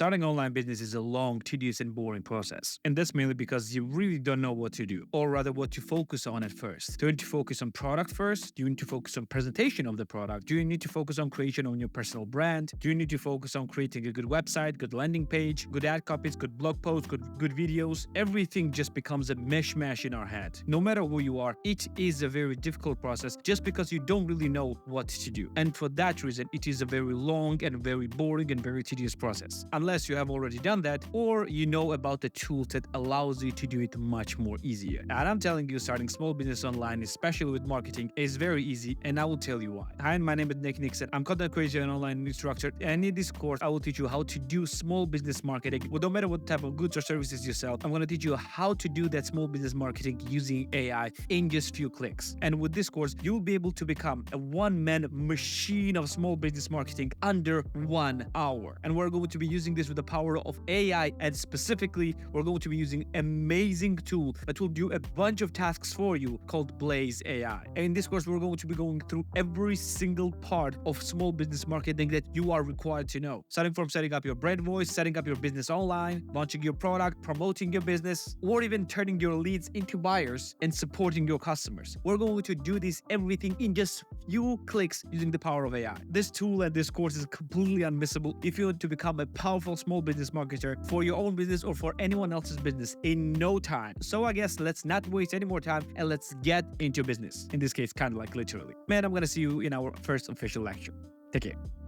Starting online business is a long, tedious, and boring process. And that's mainly because you really don't know what to do, or rather what to focus on at first. Do you need to focus on product first? Do you need to focus on presentation of the product? Do you need to focus on creation on your personal brand? Do you need to focus on creating a good website, good landing page, good ad copies, good blog posts, good videos? Everything just becomes a mishmash in our head. No matter who you are, it is a very difficult process just because you don't really know what to do. And for that reason, it is a very long and very boring and very tedious process. Unless you have already done that, or you know about the tools that allows you to do it much more easier. And I'm telling you, starting small business online, especially with marketing, is very easy, and I will tell you why. Hi, my name is Nick Nyxson. I'm content creator and online instructor, and in this course, I will teach you how to do small business marketing. Well, no matter what type of goods or services you sell, I'm going to teach you how to do that small business marketing using AI in just few clicks. And with this course, you will be able to become a one-man machine of small business marketing under 1 hour. And we're going to be using this with the power of AI, and specifically, we're going to be using an amazing tool that will do a bunch of tasks for you called Blaze.ai. And in this course, we're going to be going through every single part of small business marketing that you are required to know. Starting from setting up your brand voice, setting up your business online, launching your product, promoting your business, or even turning your leads into buyers and supporting your customers. We're going to do this everything in just few clicks using the power of AI. This tool and this course is completely unmissable if you want to become a powerful small business marketer for your own business or for anyone else's business in no time. So I guess let's not waste any more time and let's get into business. In this case, kind of like literally. Man, I'm going to see you in our first official lecture. Take care.